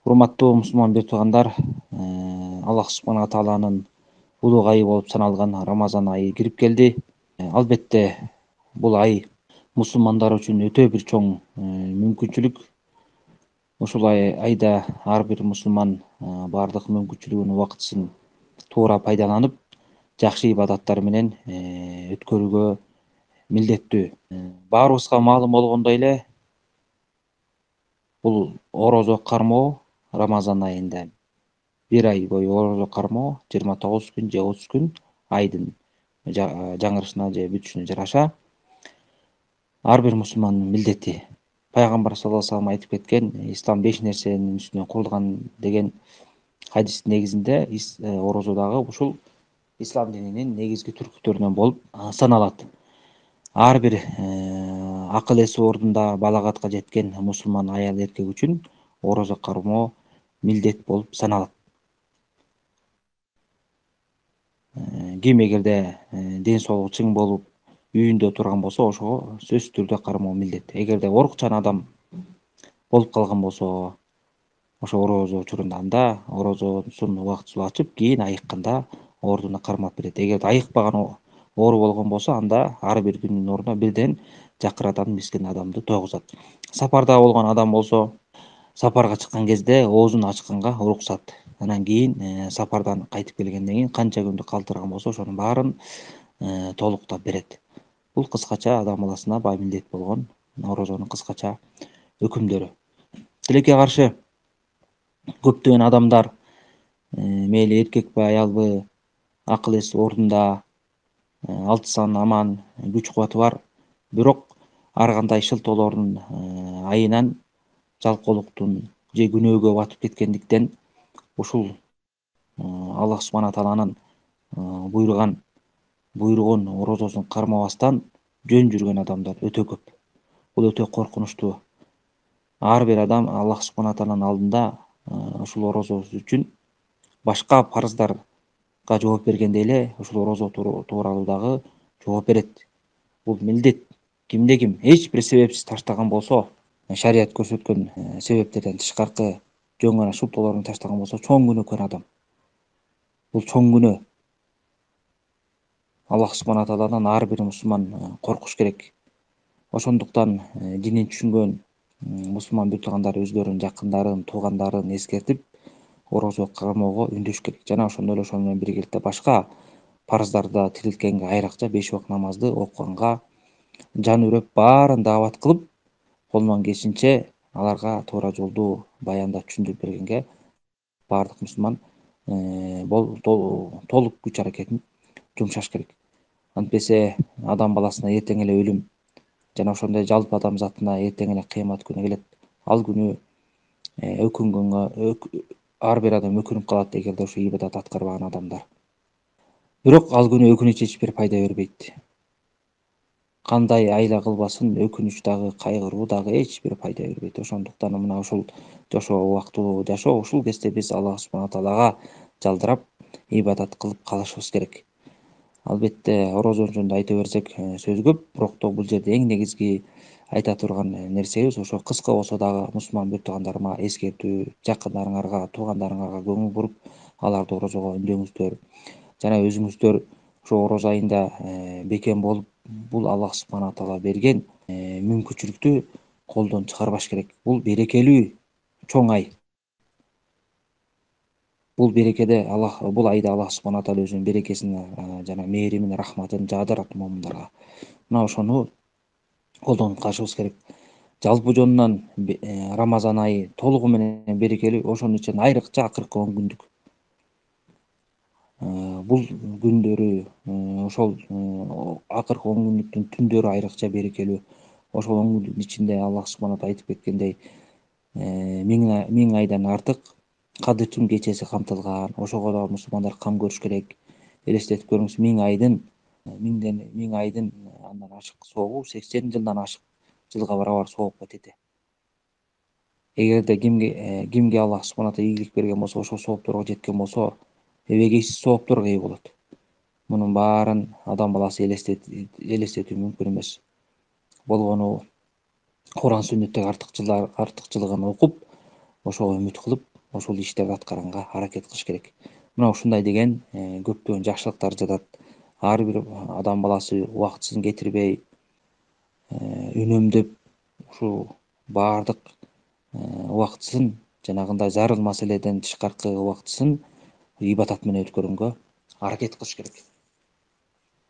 Урматтуу мусулман бир туугандар, Аллах субхана тааланын улуг айы болуп саналган Рамазан айы кирип келди. Албетте бул ай мусулмандар үчүн өтө бир чоң мүмкүнчүлүк. Ушул айда ар бир мусулман баардык мүмкүнчүлүгүн, убактысын туура пайдаланып, жакшы ибадаттар менен өткөрүүгө милдеттүү. Баарыбызга маалым болгондой эле, бул орозо кармоо Рамазан айында бир ай бою орозо кармоо 29 күн же 30 күн айдын жаңырышына же бүтүшүнө жараша ар бир мусулмандын милдети. Пайгамбар саллаллаху алейхи вассалам айтып кеткен, ислам 5 нерсенин үстүнө курулган деген хадистин негизинде орозо дагы ушул ислам дининин негизги түркүтөрүнөн болуп саналат. Ар бир акыл эси ордунда балагатка жеткен мусулман аял эркек үчүн орозо кармоо милдет болуп саналат. Ким эгерде ден соолугу чың болуп үйүндө турган болсо, ошого сөзсүз түрдө кармоо милдет. Эгерде коркчан адам болуп калган болсо, ошо орозо учурунда анда орозосун убактылуу ачып, кийин айыкканда ордуна кармап берет. Эгерде айыкпаган оору болгон болсо, анда ар бир күндүн ордуна бирден жакырадан мискин адамды тойгузат. Сапарда болгон адам болсо, сапарга чыккан кезде оозун ачканга уруксат. Анан кийин сапардан кайтып келгенден кийин канча күндү калтырган болсо, ошонун баарын толуктап берет. Бул кыскача адам баласына бай милдет болгон орозонун кыскача өкүмдөрү. Тилекке каршы көптөгөн адамдар, мейли эркекпи, аялбы, акыл эси ордунда, алты сан аман, күч кубаты бар, бирок ар кандай шылтоолордун айынан жалкоолуктун же күнөөгө батып кеткендиктен ушул Аллах субхана тааланын буйругун орозосун кармабастан жөн жүргөн адамдар өтө көп. Бул өтө коркунучтуу. Ар бир адам Аллах субхана тааланын алдында ушул орозосу үчүн башка парыздарга жооп бергендей эле ушул орозо тууралуу дагы жооп берет. Бул милдет. Ким эч бир себепсиз таштаган болсо, шарият көрсөткөн себептерден тышкаркы жөн гана шылтоолорун таштаган болсо, чоң күнөөкөр адам. Бул чоң күнөө. Аллах субхана тааладан ар бир мусулман коркуш керек. Ошондуктан динин түшүнгөн мусулман бир туугандар өзлөрүнүн жакындарын, туугандарын эскертип, орозо кармоого үндөш керек. Жана ошондой эле ошол менен биргеликте башка парыздарды тирилткенге, айрыкча 5 убак намазды окуганга жан үрөп баарын даават кылып, колунан келишинче аларга туура жолду баяндап түшүндүрүп бергенге баардык мусулман толук күч аракетин жумшаш керек. Антпесе адам баласына эртең эле өлүм жана ошондой жалпы адамзатына эртең эле кыямат күнү келет. Ал күнү өкүнгөнгө ар бир адам өкүнүп калат, эгерде ошо ибадат аткарбаган адамдар. Бирок ал күнү өкүнүч эч бир пайда бербейт. Кандай айла кылбасын, өкүнүч дагы, кайгыруу дагы эч бир пайда бербейт. Ошондуктан мына ушул жашоо, убактылуу жашоо, ушул кезде биз Аллах субхана таалага жалдырап, ибадат кылып калышыбыз керек. Албетте орозо жөнүндө айта берсек сөз көп, бирок бул жерде эң негизги айта турган нерсебиз ошо кыска болсо дагы мусулман бир туугандарыма эскертүү, жакындарыңарга, туугандарыңарга көңүл буруп, аларды орозого үндөңүздөр. Жана өзүңүздөр ошо орозо айында бекем болуп, бул Аллах субхана таала берген мүмкүнчүлүктү колдон чыгарбаш керек. Бул берекелүү чоң ай. Бул берекеде бул айда Аллах субхана таала өзүнүн берекесин жана мээримин, рахматын жаадырат момундарга. Мына ошону колдонуп калышыбыз керек. Жалпы жонунан Рамазан айы толугу менен берекелүү, ошонун ичинен айрыкча акыркы 10 күндүк. Бул күндөрү, ошол акыркы 10 күндүктүн түндөрү айрыкча берекелүү. Ошол 10 күндүн ичинде Аллах субхана таала айтып кеткендей, 1000 айдан артык кадытун кечеси камтылган. Ошого да мусулмандар кам көрүш керек. Элестетип көрүңүз, 1000 айдын андан ашык соогу 80 жылдан ашык жылга барабар сооп кетет. Эгерде кимге Аллах субхана таала ийгилик берген болсо, ошол соопторго жеткен болсо, эбегейсиз соопторго ээ болот. Мунун баарын адам баласы элестетүү мүмкүн эмес. Болгону Куран сүннөттөгү артыкчылыгын окуп, ошого үмүт кылып, ошол иштерди аткаганга аракет кылыш керек. Мына ушундай деген көптөгөн жакшылыктар жатат. Ар бир адам баласы убактысын кетирбей, үнөмдөп ушул баардык убактысын жанагындай зарыл маселеден тышкаркы убактысын ибадат менен өткөргөнгө аракет кылыш керек.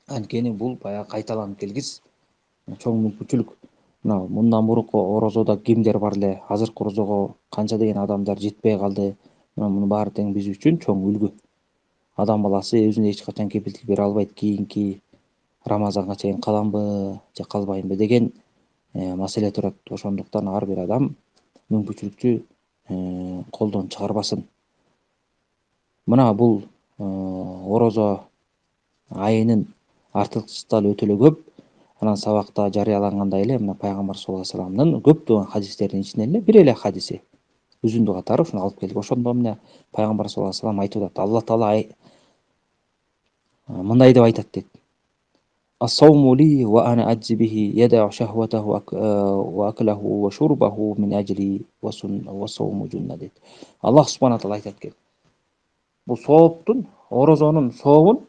Анткени бул баягы кайталанып келгис чоң мүмкүнчүлүк. Мына мындан мурунку орозодо кимдер бар эле, азыркы орозого канча деген адамдар жетпей калды. Мына мунун баары тең биз үчүн чоң үлгү. Адам баласы өзүнө эч качан кепилдик бере албайт, кийинки Рамазанга чейин каламбы же калбаймбы деген маселе турат. Ошондуктан ар бир адам мүмкүнчүлүкчө колдон чыгарбасын. Мына бул орозо айынын артыкчылыктары өтө эле көп. Анан сабакта жарыялангандай эле мына пайгамбар саллаллаху алейхи вассаламдын көптөгөн хадистеринин ичинен эле бир эле хадиси үзүндү катары ушуну алып келдик. Ошондо эмне пайгамбар саллаллаху алейхи вассалам айтып атат. Алла Таала мындай деп айтат дейт. Ас-сауму ли ва ана аджи бихи яда шахватаху ва аклаху ва шурбаху мин ажли ва сауму жунна дейт. Аллах субхана таала айтат экен. Бул сооптун, орозонун сообун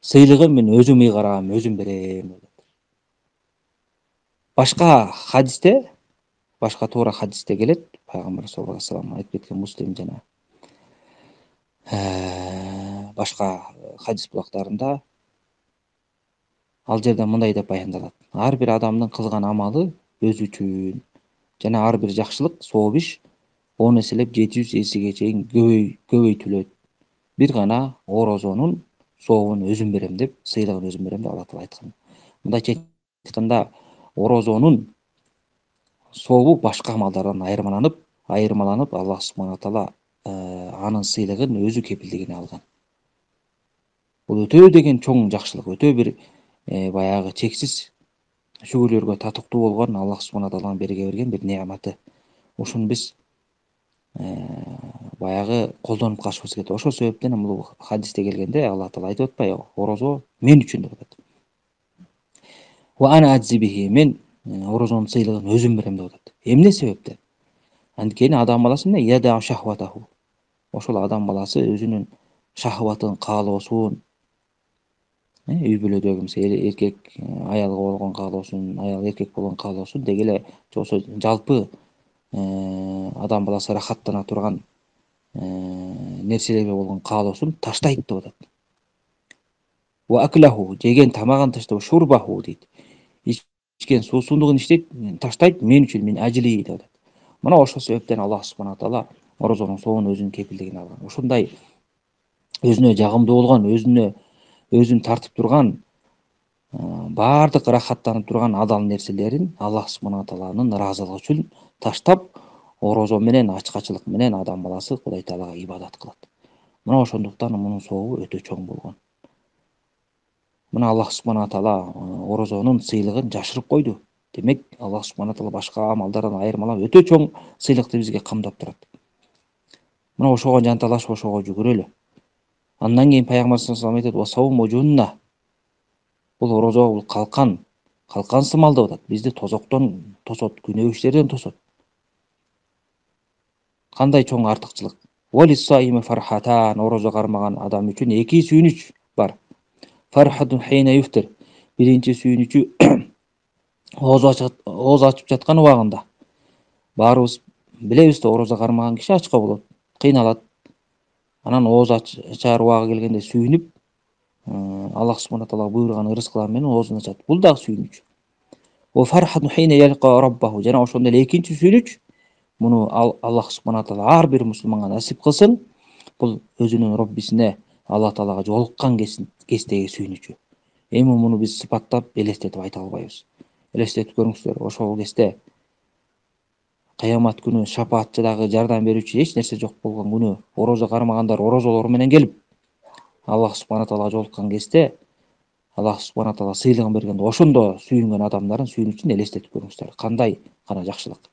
сыйлыгын мен өзүм ыйгарам, өзүм берем. Башка хадисте, башка туура хадисте келет, пайгамбар саллаллаху алейхи вассалам айтып кеткен Муслим жана башка хадис булактарында ал жерде мындай деп баяндалат. Ар бир адамдын кылган амалы өзү үчүн жана ар бир жакшылык, сооп иш 10 эселеп 700 эсеге чейин көбөйтүлөт. Бир гана орозонун сообун өзүм берем деп, сыйлыгын өзүм берем деп Алла Таала айткан. Мындайча айтканда, орозонун сообу башка амалдардан айырмаланып, Аллах субхана таала анын сыйлыгын өзү кепилдигине алган. Бул өтө деген чоң жакшылык, өтө бир баягы чексиз шүгүрлөргө татыктуу болгон Аллах субхана тааланын берге берген бир неаматы. Ушуну биз баягы колдонуп калышыбыз керек. Ошол себептен бул хадисте келгенде Алла Таала айтып атпайбы, орозо мен үчүн деп атат. Ва ана аджи бихи, мен орозонун сыйлыгын өзүм берем деп атат. Эмне себептен? Анткени адам баласы эмне яда шахватаху. Ошол адам баласы өзүнүн шахватын, каалоосун, үй бүлөдөгү эркек аялга болгон каалоосун, аял эркек болгон каалоосун деги эле жоксо жалпы адам баласы рахаттана турган нерселерге болгон каалоосун таштайт деп атат. Ва аклаху, жеген тамагын таштайт, шурбаху дейт. Ичкен суусундугун таштайт мен үчүн, мен ажили деп атат. Мына ошол себептен Аллах субхана таала орозонун сообун өзүнүн кепилдигине алган. Ушундай өзүнө жагымдуу болгон, өзүн тартып турган, баардык рахаттанып турган адал нерселерин Аллах субхана тааланын ыраазылыгы үчүн таштап, орозо менен, ачкачылык менен адам баласы Кудай Таалага ибадат кылат. Мына ошондуктан мунун сообу өтө чоң болгон. Мына Аллах субхана таала орозонун сыйлыгын жашырып койду. Демек, Аллах субхана таала башка амалдардан айырмалап өтө чоң сыйлыкты бизге камдап турат. Мына ошого жанталашып, ошого жүгүрөлү. Андан кийин пайгамбар саллаллаху алейхи вассалам айтат: "Сауму жунна". Бул орозо бул калкан сымал деп атат. Бизди тозоктон тосот, күнөө иштерден тосот. Кандай чоң артыкчылык. Валис-саими фархатан, орозо кармаган адам үчүн эки сүйүнүч бар. Фархатун хейна юфтир. Биринчи сүйүнүчү ооз ачып жаткан убагында. Баарыбыз билебиз да, орозо кармаган киши ачка болот, кыйналат. Анан ооз ачар убагы келгенде сүйүнүп, Аллах субхана таала буйруган ырыскылар менен оозун ачат. Бул дагы сүйүнүч. О фархатун хейна ялка раббаху. Жана ошондой эле экинчи сүйүнүч, муну Аллах субхана таала ар бир мусулманга насип кылсын. Бул өзүнүн Роббисине, Алла Таалага жолуккан кездеги сүйүнүчү. Эми муну биз сыпаттап, элестетип айта албайбыз. Элестетип көрүңүздөр, ошол кезде кыямат күнү шапаатчыдагы жардам берүүчү эч нерсе жок болгон күнү орозо кармагандар орозолору менен келип Аллах субхана таалага жолуккан кезде Аллах субхана таала сыйлыгын бергенде ошондо сүйүнгөн адамдардын сүйүнүчүн элестетип көрүңүздөр. Кандай гана жакшылык.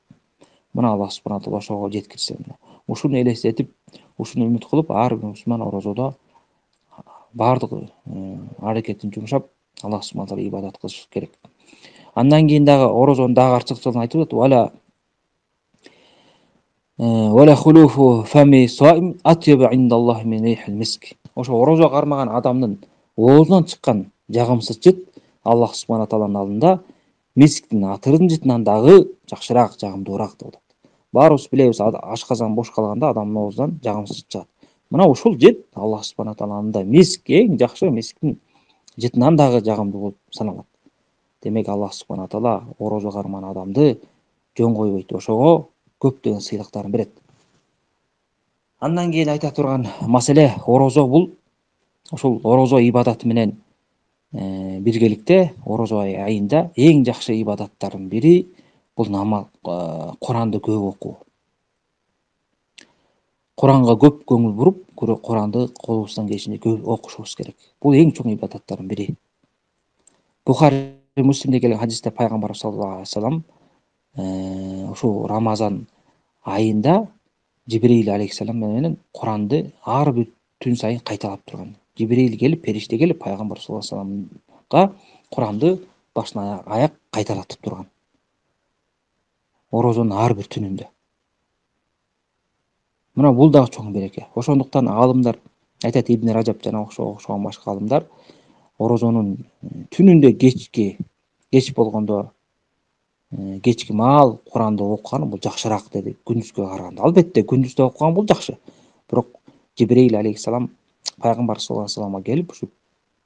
Мына Аллах субхана таала ошого жеткирсе. Ушуну элестетип, ушуну үмүт кылып, ар бир мусулман орозодо баардык аракетин жумшап, Аллах субхана таалага ибадат кылыш керек. Андан кийин дагы орозонун дагы артыкчылыгын айтып атат. Вала Вала хулуфу фами саим атьяба индаллахи мин рихил миск. Ошо орозо кармаган адамдын оозунан чыккан жагымсыз жыт Аллах субхана тааланын алдында мисктин атырдын жытынан дагы жакшыраак, жагымдуураак деп атат. Баарыбыз билебиз, ашказан бош калганда адамдын оозунан жагымсыз жыт чыгат. Мына ушул жыт Аллах субхана тааланын алдында миск, эң жакшы мисктин жытынан дагы жагымдуу болуп саналат. Демек Аллах субхана таала орозо кармаган адамды жөн койбойт, ошого көптөгөн сыйлыктарын берет. Андан кийин айта турган маселе орозо бул ушул орозо ибадаты менен биргеликте орозо айында эң жакшы ибадаттардын бири бул намаз, Куранды көп окуу. Куранга көп көңүл буруп, Куранды колубуздан келишинче көп окушубуз керек. Бул эң чоң ибадаттардын бири. Бухари Муслимде келген хадисте пайгамбар саллаллаху алейхи вассалам ушул Рамазан айында Жибрил алейхиссалам менен Куранды ар бир түн сайын кайталап турган. Жибрил келип, периште келип пайгамбар саллаллаху алейхи вассаламга Куранды башынан аяк кайталатып турган. Орозонун ар бир түнүндө. Мына бул дагы чоң береке. Ошондуктан аалымдар айтат, Ибн Ражаб жана окшогон башка аалымдар орозонун түнүндө кеч болгондо кечки маал Куранды окуган бул жакшыраак деди күндүзгө караганда. Албетте күндүздө окуган бул жакшы. Бирок Жибрил алейхиссалам пайгамбар саллаллаху алейхи вассаламга келип ушу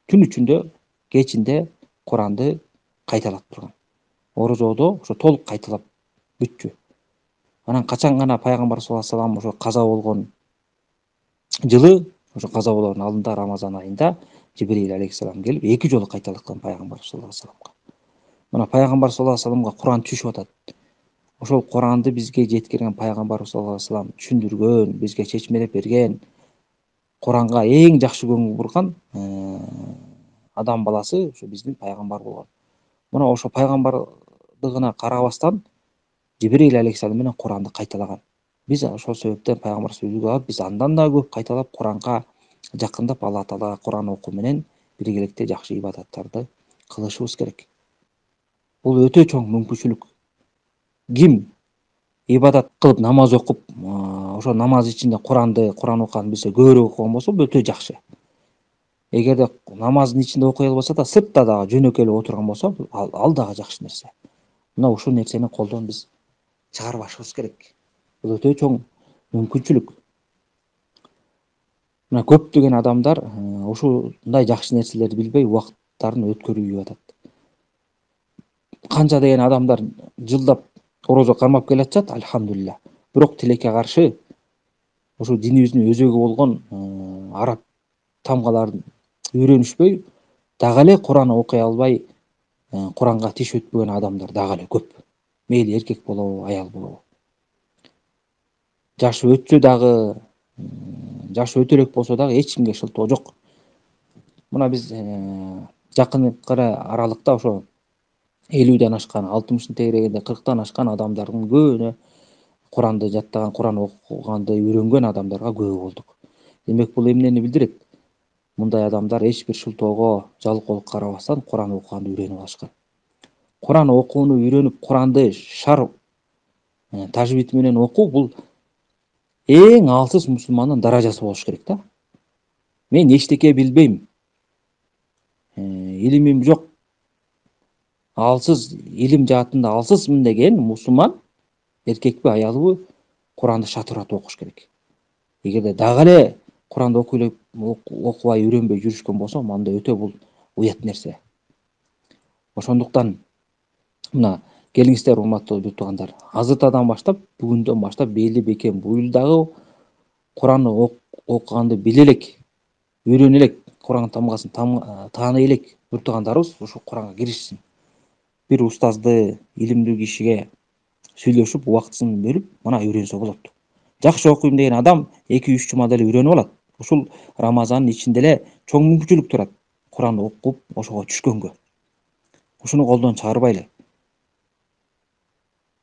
түн ичинде кечинде Куранды кайталап турган. Орозодо ошо толук кайталап бүтчү. Анан качан гана пайгамбар саллаллаху алейхи вассалам ошо каза болгон жылы, ошо каза болордун алдында Рамазан айында Жибрил алейхиссалам келип 2 жолу кайталаткан пайгамбар саллаллаху алейхи вассаламга. Мына пайгамбар саллаллаху алейхи вассаламга Куран түшүп атат. Ошол Куранды бизге жеткирген пайгамбар саллаллаху алейхи вассалам түшүндүргөн, бизге чечмелеп берген, Куранга эң жакшы көңүл бурган адам баласы ошо биздин пайгамбар болгон. Мына ошо пайгамбардыгына карабастан Жибрил алейхиссалам менен Куранды кайталаган. Биз ошол себептен пайгамбар сөзүгө алып, биз андан да көп кайталап Куранга жакындап, Алла таалага Куран окуу менен биргеликте жакшы ибадаттарды кылышыбыз керек. Бул өтө чоң мүмкүнчүлүк. Ким ибадат кылып намаз окуп, ошо намаз ичинде Куран окуган билсе, көбүрөөк окуган болсо өтө жакшы. Эгерде намаздын ичинде окуй албаса да, сыртта дагы жөнөкөй эле отурган болсо, ал дагы жакшы нерсе. Мына ушул нерсени колдон биз чыгарбашыбыз керек. Бул өтө чоң мүмкүнчүлүк. Мына көптөгөн адамдар ушундай жакшы нерселерди билбей убакыттарын өткөрүп атат. Канча деген адамдар жылдап орозо кармап келатышат, альхамдулилля. Бирок тилекке каршы ошо динибиздин өзөгү болгон араб тамгаларын үйрөнүшпөй, дагы эле Куран окуй албай, Куранга тиш өтпөгөн адамдар дагы эле көп. Мейли эркек болобу, аял болобу. Жашы өтсө дагы, жашы өтөлөк болсо дагы эч кимге шылтоо жок. Мына биз жакынкы аралыкта ошо 50ден ашкан, 60 тегерегинде 40тан ашкан адамдардын көбүнө Куранды жаттаган, Куран окуганды үйрөнгөн адамдарга күбө болдук. Демек бул эмнени билдирет? Мындай адамдар эч бир шылтоого, жалкоолукка карабастан Куран окуганды үйрөнүп алышкан. Куран окууну үйрөнүп, Куранды шар тажвид менен окуу бул эң алсыз мусулмандын даражасы болуш керек да. Мен эчтеке билбейм, илимим жок, алсыз, илим жаатында алсызмын деген мусулман, эркекпи, аялбы, Куранды шатырат окуш керек. Эгерде дагы эле Куранды окубай, үйрөнбөй жүрүшкөн болсо, мында өтө бул уят нерсе. Ошондуктан мына келиңиздер, урматтуу туугандар, азыртадан баштап, бүгүндөн баштап бели бекем буюлдагы Куранды окуганды биле элек, үйрөнө элек, Куран тамгасын тааный элек туугандарыбыз ушу Куранга киришсин. Бир устазды, илимдүү кишиге сүйлөшүп, убактысын бөлүп, мына үйрөнсө болот. Жакшы окуйм деген адам 2-3 жумада эле үйрөнүп алат. Ушул Рамазандын ичинде эле чоң мүмкүнчүлүк турат Куран окуп, ошого түшкөнгө. Ушуну колдон чыгарбайлы.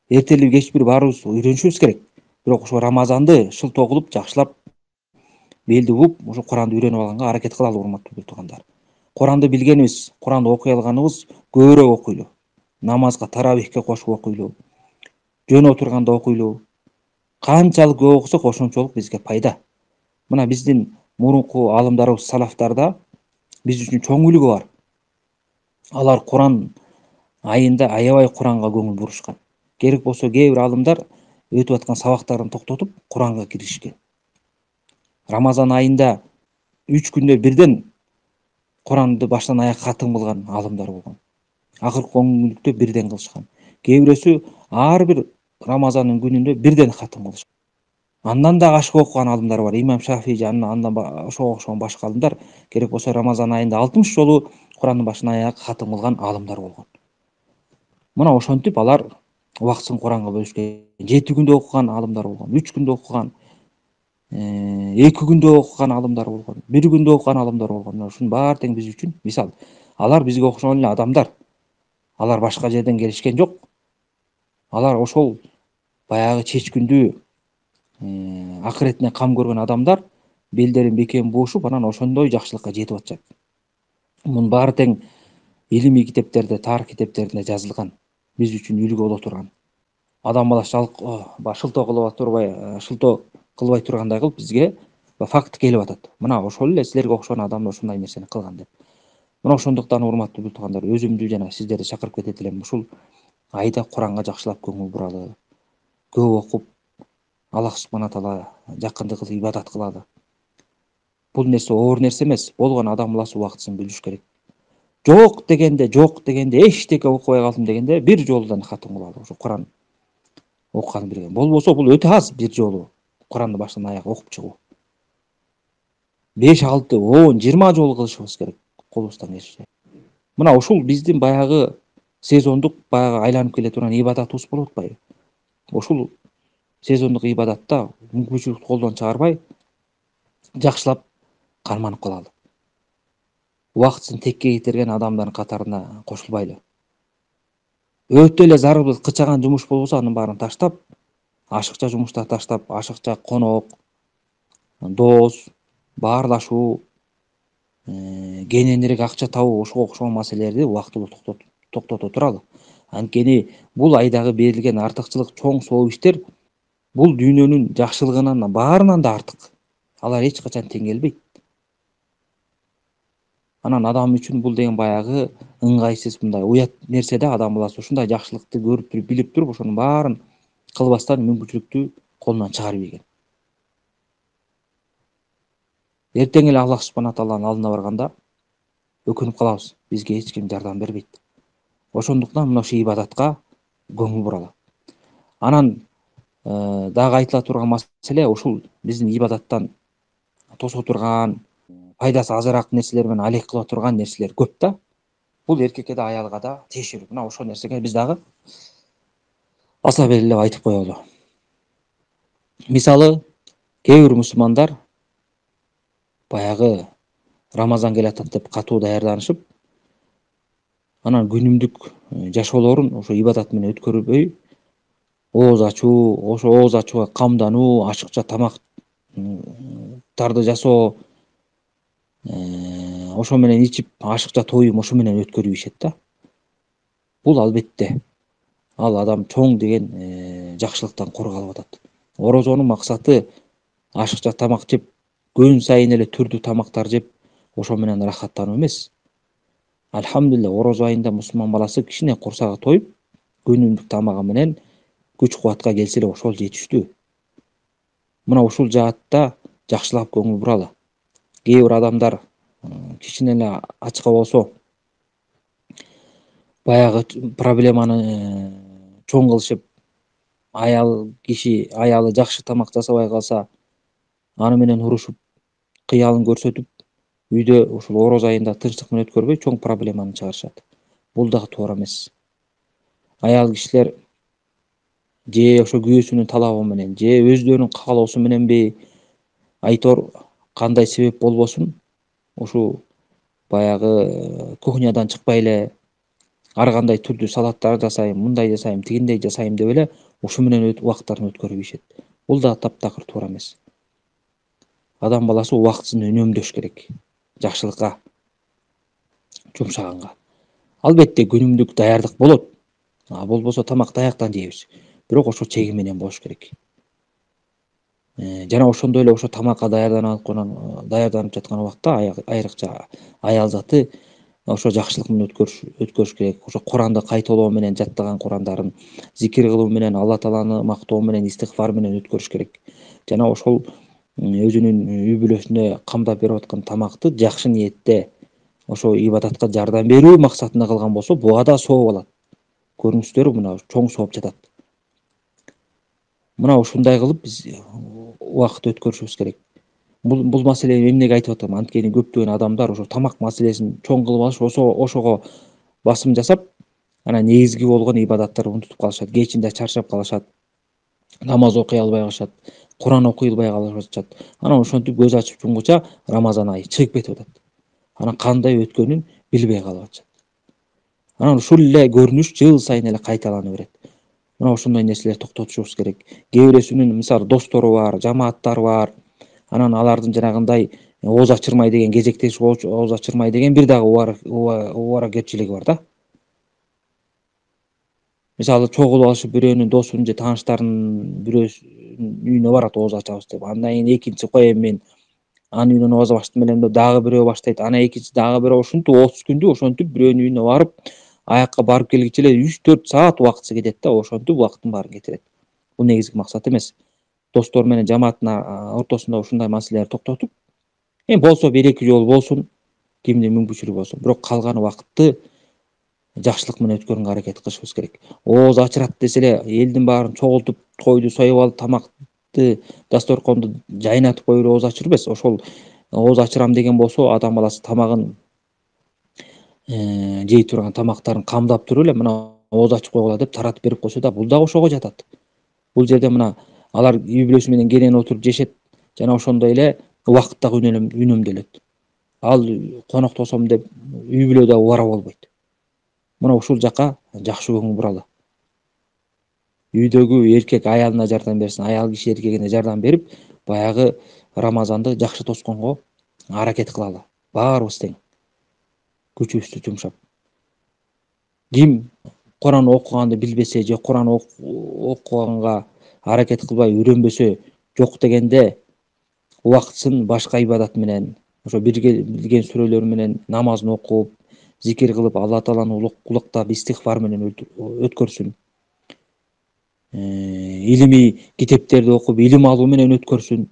Эртелип кечпир баарыбыз үйрөнүшүбүз керек. Бирок ошо Рамазанды шылтоо кылып, жакшылап, белди буп, ошо Куранды үйрөнүп алганга аракет кылалы, урматтуу туугандар. Куранды билгенибиз, Куранды окуй алганыбыз көбүрөөк окуйлу. Намазга, таравихке кошуп окуйлу. Жөн отурганда окуйлу. Канчалык көп окусак, ошончолук бизге пайда. Мына биздин мурунку аалымдарыбыз салафтарда биз үчүн чоң үлгү бар. Алар Куран айында аябай Куранга көңүл бурушкан. Керек болсо кээ бир аалымдар өтүп аткан сабактарын токтотуп Куранга киришкен. Рамазан айында 3 күндө бирден Куранды баштан аяк катым кылган аалымдар болгон. Акыркы 10 күндүктө бирден кылышкан. Кээ бирөөсү ар бир Рамазандын күнүндө бирден катым кылышкан. Андан да ашык окуган аалымдар бар. Имам Шафии андан ошого окшогон башка аалымдар керек болсо Рамазан айында 60 жолу Курандын башынан аяк катым кылган аалымдар болгон. Мына ошентип алар убактысын Куранга бөлүшкөн. 7 күндө окуган аалымдар болгон, 3 күндө окуган, 2 күндө окуган аалымдар болгон, 1 күндө окуган аалымдар болгон. Ушунун баары тең биз үчүн мисал. Алар бизге окшогон эле адамдар. Алар башка жерден келишкен жок. Алар ошол баягы чечкүндүү акыретине кам көргөн адамдар белдерин бекем буушуп, анан ошондой жакшылыкка жетип атышат. Мунун баары тең илимий китептерде, тарых китептеринде жазылган. Биз үчүн үлгү боло турган. Адам баласы шылтоо кылбай тургандай кылып бизге факт келип атат. Мына ошол эле силерге окшогон адам ушундай нерсени кылган деп. Мына ошондуктан урматтуу туугандар, өзүмдү жана сиздерди чакырып кетет элем. Ушул айда Куранга жакшылап көңүл буралы. Көп окуп, Аллах субхана таала жакындык кылып ибадат кылалы. Бул нерсе оор нерсе эмес. Болгон адам баласы убактысын бөлүш керек. Жок дегенде эчтеке окубай калдым дегенде бир жолудан катым кылалы. Ошо Куран окуганы билген. Болбосо бул өтө аз бир жолу Куранды баштан аяк окуп чыгуу. 5, 6, 10, 20 жолу кылышыбыз керек. Колубуздан келишинче. Мына ушул биздин баягы сезондук баягы айланып келе турган ибадатыбыз болуп атпайбы? Ушул сезондук ибадатта мүмкүнчүлүктү колдон чыгарбай жакшылап карманып калалы. Убактысын текке кетирген адамдардын катарына кошулбайлы. Өтө эле зарыл кычаган жумуш болбосо анын баарын таштап, ашыкча жумуштарды таштап, ашыкча конок, дос, баарлашуу, кененирээк акча табуу, ошого окшогон маселелерди убактылуу токтото туралы. Анткени бул айдагы берилген артыкчылык чоң сооп иштер бул дүйнөнүн жакшылыгынан баарынан да артык. Алар эч качан тең келбейт. Анан адам үчүн бул деген баягы ыңгайсыз мындай уят нерсе да, адам баласы ушундай жакшылыкты көрүп туруп, билип туруп, ошонун баарын кылбастан мүмкүнчүлүктү колунан чыгарып ийген. Эртең эле Аллах субхана тааланын алдына барганда өкүнүп калабыз. Бизге эч ким жардам бербейт. Ошондуктан мына ушул ибадатка көңүл буралы. Анан дагы айтыла турган маселе ушул биздин ибадаттан тосо турган, пайдасы азыраак нерселер менен алек кыла турган нерселер көп да. Бул эркекке да аялга да тиешелүү. Мына ошол нерсеге биз дагы аса белгилеп айтып коелу. Мисалы, кээ бир мусулмандар баягы Рамазан келатат деп катуу даярданышып, анан күнүмдүк жашоолорун ошо ибадат менен өткөрбөй, ооз ачуу, ошо ооз ачууга камдануу, ашыкча тамактарды жасоо, ошо менен ичип, ашыкча тоюм ошо менен өткөрүп ийишет да. Бул албетте ал адам чоң деген жакшылыктан кур калып атат. Орозонун максаты ашыкча тамак жеп, күн сайын эле түрдүү тамактар жеп, ошо менен рахаттануу эмес. Альхамдулилля, орозо айында мусулман баласы кичине курсагы тоюп, күнүмдүк тамагы менен күч кубатка келсе эле ошол жетиштүү. Мына ушул жаатта жакшылап көңүл буралы. Кээ бир адамдар кичине эле ачка болсо баягы проблеманы чоң кылышып, аялы жакшы тамак жасабай калса, аны менен урушуп, кыялын көрсөтүп, үйдө ушул орозо айында тынчтык менен өткөрбөй, чоң проблеманы чыгарышат. Бул дагы туура эмес. Аял кишилер же ошо күйөөсүнүн талабы менен, же өздөрүнүн каалоосу мененби, айтор кандай себеп болбосун, ушул баягы кухнядан чыкпай эле ар кандай түрдүү салаттар жасайм, мындай жасайм, тигиндей жасайм деп эле ушу менен убакыттарын өткөрүп ийишет. Бул да таптакыр туура эмес. Адам баласы убактысын үнөмдөш керек. Жакшылыкка жумшаганга. Албетте күнүмдүк даярдык болот. Болбосо тамак даяктан жейбиз. Бирок ошо чеги менен болуш керек. Жана ошондой эле ошо тамакка даярданып жаткан убакта айрыкча аял заты ошо жакшылык менен өткөрүш керек. Ошо Куранды кайталоо менен, жаттаган Курандарын зикир кылуу менен, Алла тааланы мактоо менен, истигфар менен өткөрүш керек. Жана ошол өзүнүн үй бүлөсүнө камдап берип аткан тамакты жакшы ниетте ошо ибадатка жардам берүү максатында кылган болсо, буга да сооп алат. Көрүңүздөр, мына чоң сооп жатат. Мына ушундай кылып биз убакыт өткөрүшүбүз керек. Бул маселени эмнеге айтып атам? Анткени көптөгөн адамдар ошо тамак маселесин чоң кылып алыш, ошого басым жасап, анан негизги болгон ибадаттарды унутуп калышат. Кечинде чарчап калышат, намаз окуй албай калышат, Куран окуй албай калышат. Анан ошентип көз ачып жумгуча Рамазан айы чыгып кетип атат. Анан кандай өткөнүн билбей калып атышат. Анан ушул эле көрүнүш жыл сайын эле кайталана берет. Мына ошондой нерселерди токтотушубуз керек. Кээ бирөөсүнүн мисалы достору бар, жамааттары бар. Анан алардын жанагындай ооз ачырмай деген, кезектешип ооз ачырмай деген бир дагы убаракетчилиги бар да. Мисалы чогулуп алышып бирөөнүн досунун же тааныштарынын бирөөсүнүн үйүнө барат, ооз ачабыз деп. Андан кийин экинчи коем мен анын үйүнөн ооз ачтым элем деп дагы бирөө баштайт. Анан экинчи дагы бирөө ушинтип 30 күндү ошентип бирөөнүн үйүнө барып, аякка барып келгиче эле 3-4 саат убакыты кетет да, ошентип убакыттын баарын кетирет. Бул негизги максат эмес. Достор менен жамааттын ортосунда ушундай маселелерди токтотуп, болсо 1-2 жолу болсун, кимдин мүмкүнчүлүгү болсун, бирок калган убакытты жакшылык менен өткөргөнгө аракет кылышыбыз керек. Ооз ачырат десе эле элдин баарын чогултуп, койду союп алып, тамакты, дасторконду жайнатып коюп эле ооз ачыруу эмес. Ошол ооз ачырам деген болсо, адам баласы тамагын жей турган тамактарын камдап туруп эле мына ооз ачып койгула деп таратып берип койсо да, бул дагы ошого жатат. Бул жерде мына алар үй бүлөсү менен кенен отуруп жешет, жана ошондой эле убакыт дагы үнөмдөлөт. Ал коноктосом деп үй бүлөдө убара болбойт. Мына ушул жака жакшы көңүл буралы. Үйдөгү эркек аялына жардам берсин, аял киши эркегине жардам берип, баягы Рамазанды жакшы тосконго аракет кылалы. Баарыбыз тең. Күчүбүздү жумшап. Ким Куран окуганды билбесе же Куран окуганга аракет кылбай үйрөнбөсө, жок дегенде убактысын башка ибадат менен, ошо билген сүрөлөр менен намазын окуп, зикир кылып, Алла тааланы улуктап, истигфар менен өткөрсүн. Илимий китептерди окуп, илим алуу менен өткөрсүн.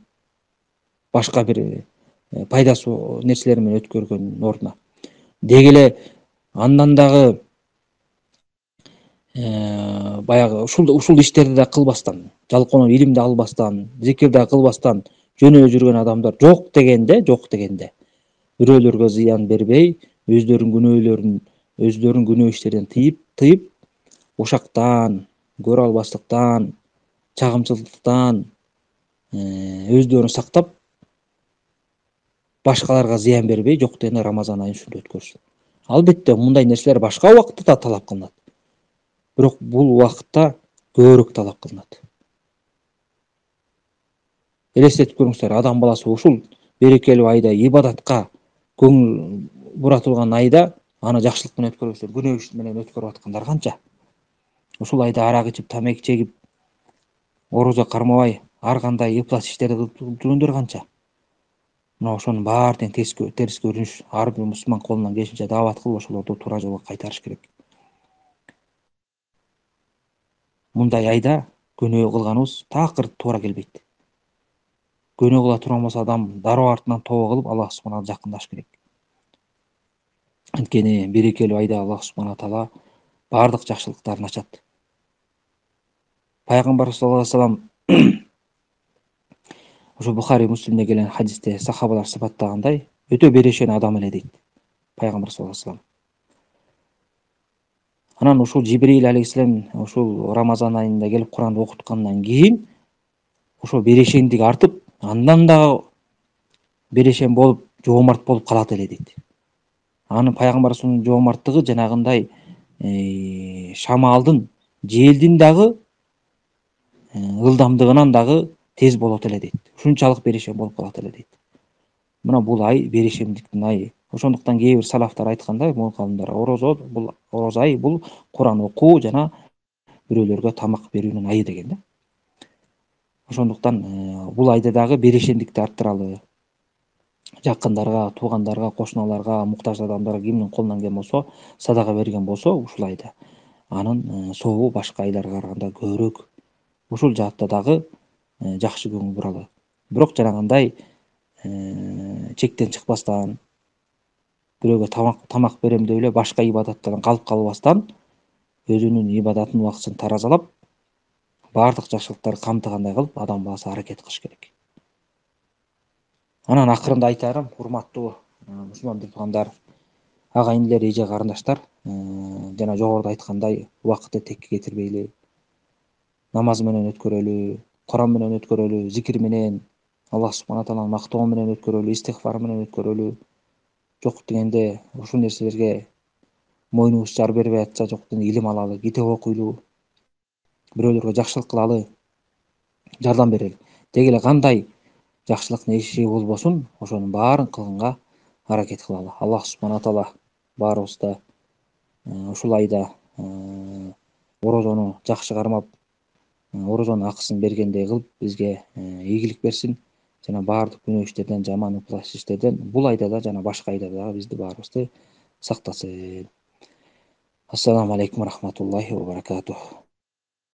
Башка бир пайдасы нерселер менен өткөргөндүн ордуна. Деги эле андан дагы баягы ушул иштерди да кылбастан, жалкоонун илимди албастан, зикир да кылбастан жөнөп жүргөн адамдар жок дегенде бирөөлөргө зыян бербей, өздөрүнүн күнөө иштерден тыйып, ушактан, көрө албастыктан, чагымчылыктан өздөрүн сактап, башкаларга зыян бербей, жок дегенде Рамазан айын ушинтип өткөрсүн. Албетте мындай нерселер башка убакытта да талап кылынат. Бирок бул убакытта көбүрөөк талап кылынат. Элестетип көрүңүздөр, адам баласы ушул берекелүү айда, ибадатка көңүл буратылган айда аны жакшылык менен өткөрбөсө, күнөө иш менен өткөрүп аткандар канча? Ушул айда арак ичип, тамеки чегип, орозо кармабай, ар кандай ыплас иштерди кылып жүргөндөр канча? Мына ошонун баары тең терс көрүнүш. Ар бир мусулман колунан келишинче даават кылып, ошолорду туура жолго кайтарыш керек. Мындай айда күнөө кылганыбыз такыр туура келбейт. Күнөө кыла турган болсо адам дароо артынан тобо кылып, Аллах субханага жакындашыш керек. Анткени берекелүү айда Аллах субхана таала баардык жакшылыктарын ачат. Пайгамбар саллаллаху алейхи вассалам ошо Бухари, Муслимде келген хадисте сахабалар сыпаттагандай, өтө берешен адам эле дейт Пайгамбар саллаллаху алейхи вассалам. Анан ушул Жибрил алейхиссалам ушул Рамазан айында келип Куранды окуткандан кийин ошо берешендиги артып, андан дагы берешен болуп, жоомарт болуп калат эле дейт. Анын Пайгамбарыбыздын жоомарттыгы жанагындай шамалдын, желдин дагы ылдамдыгынан дагы тез болот эле дейт. Ушунчалык берешен болуп калат эле дейт. Мына бул ай берешендиктин айы. Ошондуктан кээ бир салафтар айткандай, муалимдар, ороз ай бул Куран окуу жана бирөөлөргө тамак берүүнүн айы деген да. Ошондуктан бул айда дагы берешендикти арттыралы. Жакындарга, туугандарга, кошуналарга, муктаж адамдарга кимдин колунан келген болсо, садага берген болсо ушул айда, анын сообу башка айларга караганда көбүрөөк. Ушул жаатта дагы жакшы көңүл буралы. Бирок жанагындай чектен чыкпастан, бирөөгө тамак берем деп эле башка ибадаттардан калып калбастан, өзүнүн ибадатын убактысын таразалап, баардык жакшылыктарды камтыгандай кылып адам баласы аракет кылыш керек. Анан акырында айтарым, урматтуу мусулман туугандар, агайын-инилер, эже карындаштар, жана жогоруда айткандай убакытты текке кетирбейли, намаз менен өткөрөлү, Куран менен өткөрөлү, зикир менен, Аллах субхана тааланы мактоо менен өткөрөлү, истигфар менен өткөрөлү. Жок дегенде ушул нерселерге мойнубуз жар бербей атса, жок дегенде илим алалы, китеп окуйлу, бирөөлөргө жакшылык кылалы, жардам берели. Деги эле кандай жакшылыктын эшиги болбосун, ошонун баарын кылганга аракет кылалы. Аллах субхана таала баарыбызды ушул айда орозону жакшы кармап, орозонун акысын бергендей кылып бизге ийгилик берсин жана баардык күнөө иштерден, жаман ыплас иштерден бул айда да жана башка айдарда дагы бизди баарыбызды сактасын. Ассаламу алейкум рахматуллахи ва баракатух.